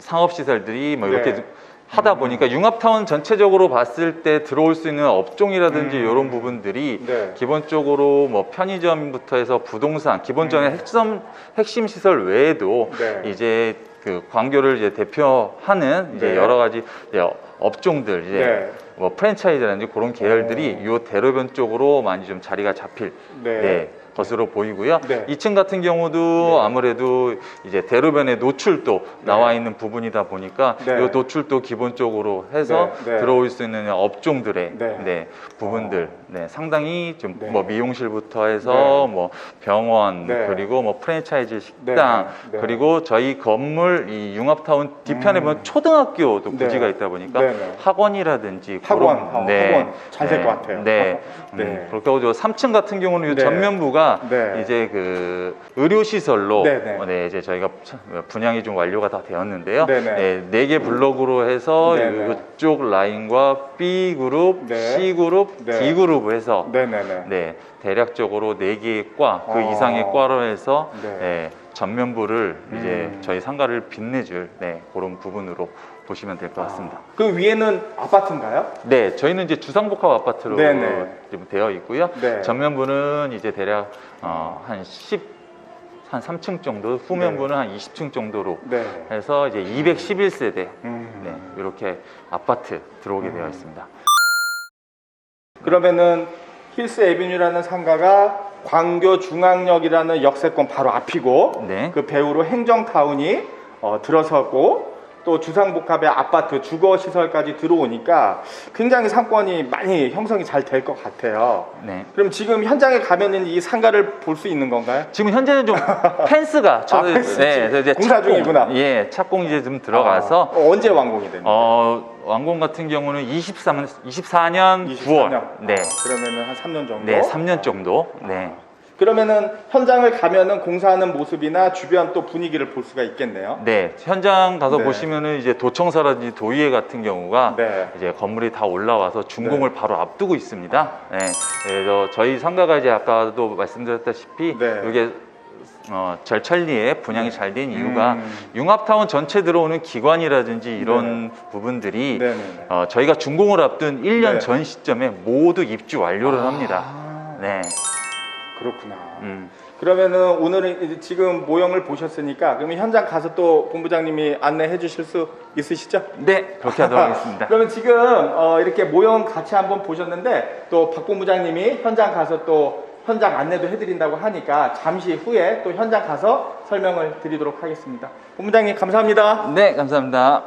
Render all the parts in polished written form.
상업시설들이 뭐 이렇게 네. 하다 보니까 융합타운 전체적으로 봤을 때 들어올 수 있는 업종이라든지 이런 부분들이 네. 기본적으로 뭐 편의점부터 해서 부동산, 기본적인 핵심 시설 외에도 네. 이제 그 광교를 이제 대표하는 이제 네. 여러 가지 이제 업종들 이제 네. 뭐 프랜차이즈라든지 그런 계열들이 요 대로변 쪽으로 많이 좀 자리가 잡힐 네. 것으로 보이고요. 네. 2층 같은 경우도 네. 아무래도 이제 대로변에 노출도 네. 나와 있는 부분이다 보니까 네. 이 노출도 기본적으로 해서 네. 네. 들어올 수 있는 업종들의 네. 부분들 상당히 좀 네. 뭐 미용실부터 해서 네. 뭐 병원 네. 그리고 뭐 프랜차이즈 식당 네. 그리고 저희 건물 이 융합타운 뒤편에 보면 초등학교도 네. 부지가 있다 보니까 네. 학원이라든지 학원 잘 될 것 같아요. 네. 네. 그렇게 하고 3층 같은 경우는 이 네. 전면부가 네. 이제 그 의료 시설로 네. 이제 저희가 분양이 좀 완료가 다 되었는데요. 네. 4개 블록으로 해서 네. 이쪽 라인과 B 그룹, 네. C 그룹, 네. D 그룹 해서 네네네. 대략적으로 4개의 과, 그 이상의 과로 해서 네. 전면부를 이제 저희 상가를 빛내줄 그런 부분으로 보시면 될 것 같습니다. 그 위에는 아파트인가요? 네, 저희는 이제 주상복합 아파트로 네네. 좀 되어 있고요. 네. 전면부는 이제 대략 한 3층 정도, 후면부는 한 20층 정도로 네. 해서 이제 211세대 음. 이렇게 아파트 들어오게 되어 있습니다. 그러면은 힐스 에비뉴라는 상가가 광교 중앙역이라는 역세권 바로 앞이고 네. 그 배후로 행정타운이 들어서고 또 주상복합의 아파트 주거시설까지 들어오니까 굉장히 상권이 많이 형성이 잘 될 것 같아요. 네. 그럼 지금 현장에 가면은 이 상가를 볼 수 있는 건가요? 지금 현재는 좀 펜스가 펜스 그래서 이제 공사 중이구나. 착공 이제 좀 들어가서 언제 완공이 됩니까? 완공 같은 경우는 24년 9월. 네. 그러면은 한 3년 정도? 네, 3년 정도. 네. 그러면은 현장을 가면은 공사하는 모습이나 주변 또 분위기를 볼 수가 있겠네요. 네, 현장 가서 네. 보시면은 이제 도청사라든지 도의회 같은 경우가 네. 이제 건물이 다 올라와서 준공을 바로 앞두고 있습니다. 네. 그래서 저희 상가가 이제 아까도 말씀드렸다시피 네. 이게 절찬리에 분양이 잘 된 이유가 융합타운 전체 들어오는 기관이라든지 이런 부분들이 네네네. 저희가 준공을 앞둔 1년 네. 전 시점에 모두 입주 완료를 합니다. 네. 그렇구나. 그러면은 오늘은 이제 지금 모형을 보셨으니까 그러면 현장 가서 또 본부장님이 안내해 주실 수 있으시죠? 네, 그렇게 하도록 하겠습니다. 그러면 지금 이렇게 모형 같이 한번 보셨는데 또 박 본부장님이 현장 가서 또 현장 안내도 해드린다고 하니까 잠시 후에 또 현장 가서 설명을 드리도록 하겠습니다. 본부장님 감사합니다. 네, 감사합니다.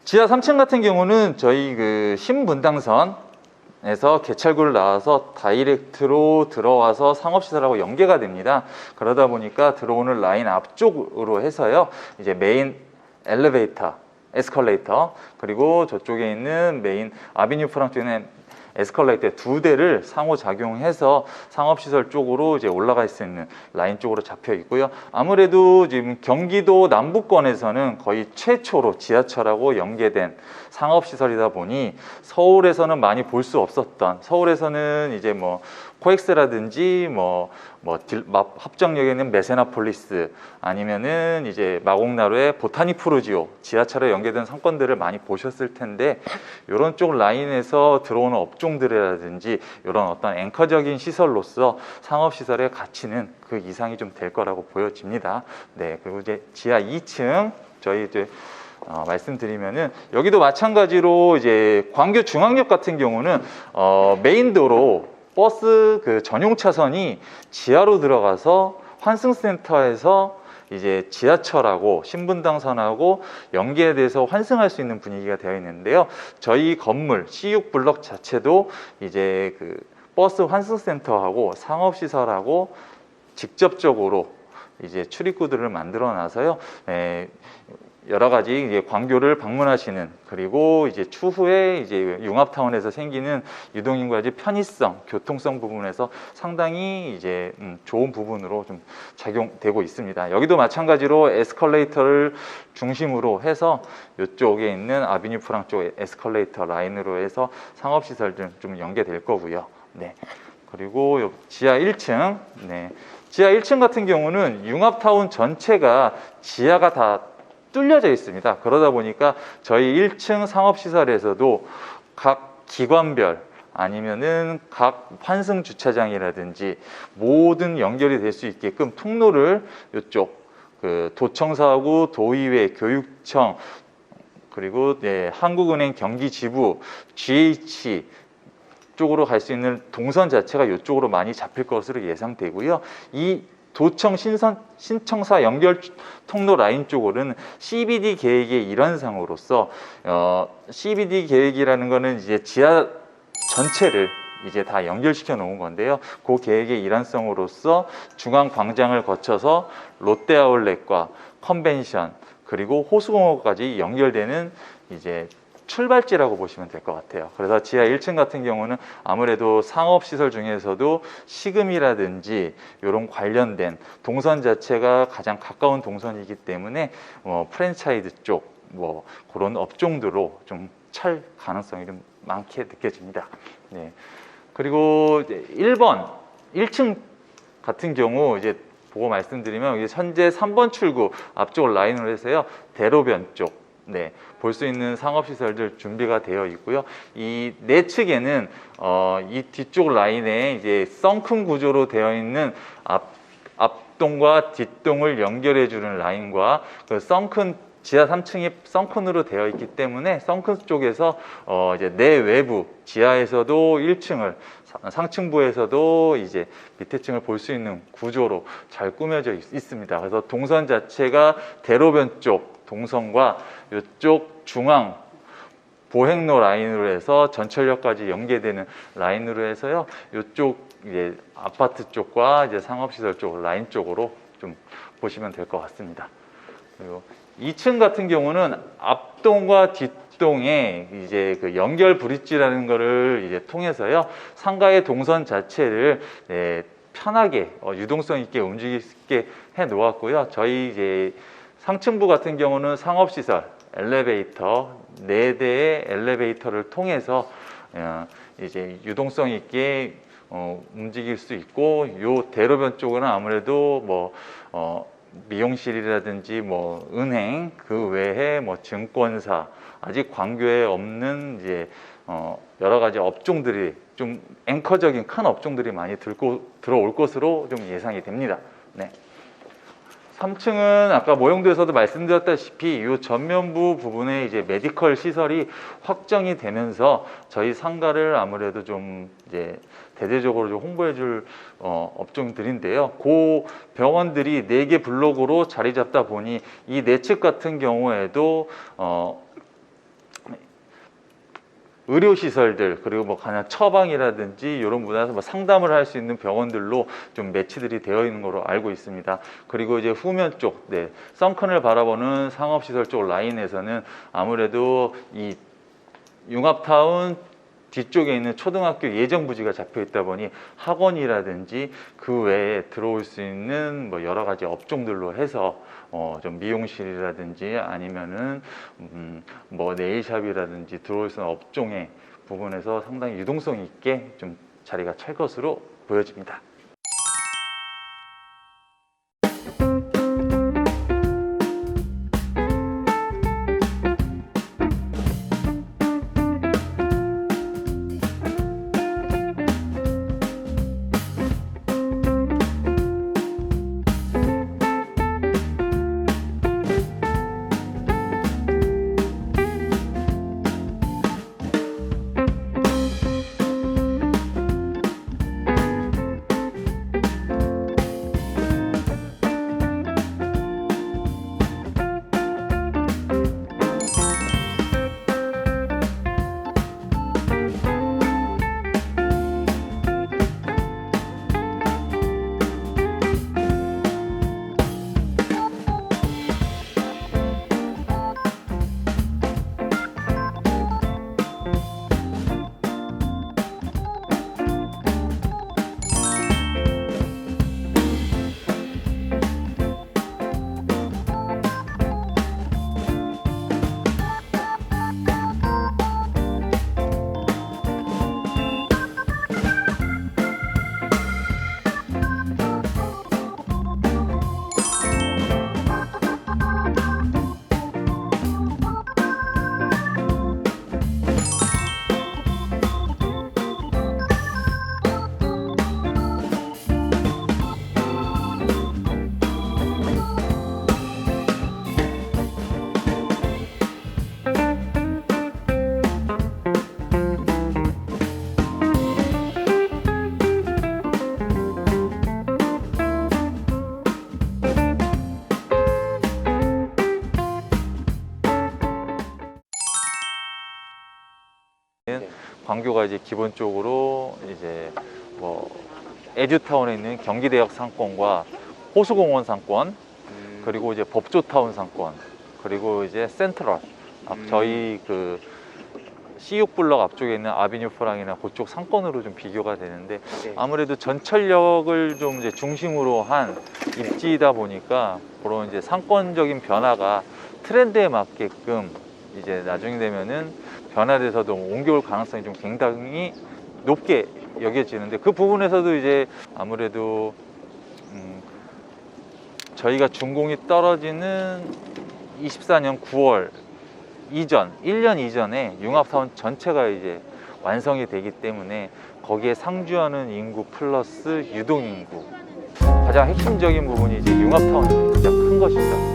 지하 3층 같은 경우는 저희 그 신분당선에서 개찰구를 나와서 다이렉트로 들어와서 상업시설하고 연계가 됩니다. 그러다 보니까 들어오는 라인 앞쪽으로 해서요, 이제 메인 엘리베이터, 에스컬레이터, 그리고 저쪽에 있는 메인 아비뉴 프랑 쪽에 있는 에스컬레이터 2대를 상호작용해서 상업시설 쪽으로 이제 올라갈 수 있는 라인 쪽으로 잡혀 있고요. 아무래도 지금 경기도 남부권에서는 거의 최초로 지하철하고 연계된 상업시설이다 보니 서울에서는 많이 볼 수 없었던, 서울에서는 이제 뭐 코엑스라든지 합정역에 있는 메세나폴리스 아니면은 이제 마곡나루의 보타니 프루지오 지하철에 연계된 상권들을 많이 보셨을 텐데, 이런 쪽 라인에서 들어오는 업종들이라든지 이런 어떤 앵커적인 시설로서 상업시설의 가치는 그 이상이 좀 될 거라고 보여집니다. 네, 그리고 이제 지하 2층 저희 이제 말씀드리면은 여기도 마찬가지로 이제 광교 중앙역 같은 경우는 메인도로 버스 그 전용 차선이 지하로 들어가서 환승센터에서 이제 지하철하고 신분당선하고 연계돼서 환승할 수 있는 분위기가 되어 있는데요. 저희 건물 C6 블럭 자체도 이제 그 버스 환승센터하고 상업시설하고 직접적으로 이제 출입구들을 만들어 놔서요. 여러 가지 이제 광교를 방문하시는, 그리고 이제 추후에 이제 융합타운에서 생기는 유동인구의 편의성, 교통성 부분에서 상당히 이제 좋은 부분으로 좀 작용되고 있습니다. 여기도 마찬가지로 에스컬레이터를 중심으로 해서 이쪽에 있는 아비뉴 프랑 쪽 에스컬레이터 라인으로 해서 상업시설들 좀 연계될 거고요. 네. 그리고 요 지하 1층, 네. 지하 1층 같은 경우는 융합타운 전체가 지하가 다 뚫려져 있습니다. 그러다 보니까 저희 1층 상업시설에서도 각 기관별 아니면은 각 환승 주차장이라든지 모든 연결이 될 수 있게끔 통로를 이쪽 그 도청사하고 도의회, 교육청 그리고 네, 한국은행 경기지부, GH 쪽으로 갈 수 있는 동선 자체가 이쪽으로 많이 잡힐 것으로 예상되고요. 이 도청 신청사 연결 통로 라인 쪽으로는 CBD 계획의 일환상으로서 CBD 계획이라는 거는 이제 지하 전체를 이제 다 연결시켜 놓은 건데요. 그 계획의 일환성으로서 중앙 광장을 거쳐서 롯데아울렛과 컨벤션 그리고 호수공원까지 연결되는 이제 출발지라고 보시면 될 것 같아요. 그래서 지하 1층 같은 경우는 아무래도 상업시설 중에서도 시금이라든지 이런 관련된 동선 자체가 가장 가까운 동선이기 때문에 프랜차이즈 쪽 뭐 그런 업종들로 좀 찰 가능성이 좀 많게 느껴집니다. 네. 그리고 이제 1번 1층 같은 경우 이제 보고 말씀드리면 이제 현재 3번 출구 앞쪽 라인으로 해서요 대로변 쪽 네, 볼 수 있는 상업시설들 준비가 되어 있고요. 이 내측에는 이 뒤쪽 라인에 이제 썬큰 구조로 되어 있는 앞동과 뒷동을 연결해 주는 라인과 그 썬큰 지하 3층이 썬큰으로 되어 있기 때문에 썬큰 쪽에서 이제 내외부 지하에서도 1층을 상층부에서도 이제 밑에 층을 볼 수 있는 구조로 잘 꾸며져 있습니다. 그래서 동선 자체가 대로변 쪽 동선과 이쪽 중앙 보행로 라인으로 해서 전철역까지 연계되는 라인으로 해서요. 이쪽 이제 아파트 쪽과 이제 상업시설 쪽 라인 쪽으로 좀 보시면 될 것 같습니다. 그리고 2층 같은 경우는 앞동과 뒷동에 이제 그 연결 브릿지라는 거를 이제 통해서요 상가의 동선 자체를 편하게 유동성 있게 움직일 수 있게 해 놓았고요. 저희 이제 상층부 같은 경우는 상업시설 엘리베이터 4대의 엘리베이터를 통해서 이제 유동성 있게 움직일 수 있고 요 대로변 쪽은 아무래도 뭐 미용실이라든지 뭐 은행 그 외에 뭐 증권사 아직 광교에 없는 이제 여러 가지 업종들이 좀 앵커적인 큰 업종들이 많이 들어올 것으로 좀 예상이 됩니다. 네. 3층은 아까 모형도에서도 말씀드렸다시피 이 전면부 부분에 이제 메디컬 시설이 확정이 되면서 저희 상가를 아무래도 좀 이제 대대적으로 좀 홍보해줄 업종들인데요. 그 병원들이 4개 블록으로 자리 잡다 보니 이 내측 같은 경우에도 의료시설들 그리고 뭐 가장 처방이라든지 이런 분야에서 뭐 상담을 할 수 있는 병원들로 좀 매치들이 되어 있는 걸로 알고 있습니다. 그리고 이제 후면 쪽, 썬큰을 바라보는 상업시설 쪽 라인에서는 아무래도 이 융합타운 뒤쪽에 있는 초등학교 예정부지가 잡혀 있다 보니 학원이라든지 그 외에 들어올 수 있는 뭐 여러 가지 업종들로 해서 좀 미용실이라든지 아니면은 뭐 네일샵이라든지 들어올 수 있는 업종의 부분에서 상당히 유동성 있게 좀 자리가 찰 것으로 보여집니다. 광교가 이제 기본적으로 이제 뭐 에듀타운에 있는 경기대역 상권과 호수공원 상권, 그리고 이제 법조타운 상권, 그리고 이제 센트럴, 저희 그 C6 블럭 앞쪽에 있는 아비뉴 프랑이나 그쪽 상권으로 좀 비교가 되는데, 네. 아무래도 전철역을 좀 이제 중심으로 한 입지이다 보니까 그런 이제 상권적인 변화가 트렌드에 맞게끔 이제 나중에 되면은 변화돼서도 옮겨올 가능성이 좀 굉장히 높게 여겨지는데, 그 부분에서도 이제 아무래도 저희가 준공이 떨어지는 24년 9월 이전, 1년 이전에 융합타운 전체가 이제 완성이 되기 때문에 거기에 상주하는 인구 플러스 유동인구, 가장 핵심적인 부분이 이제 융합타운이 가장 큰 것입니다.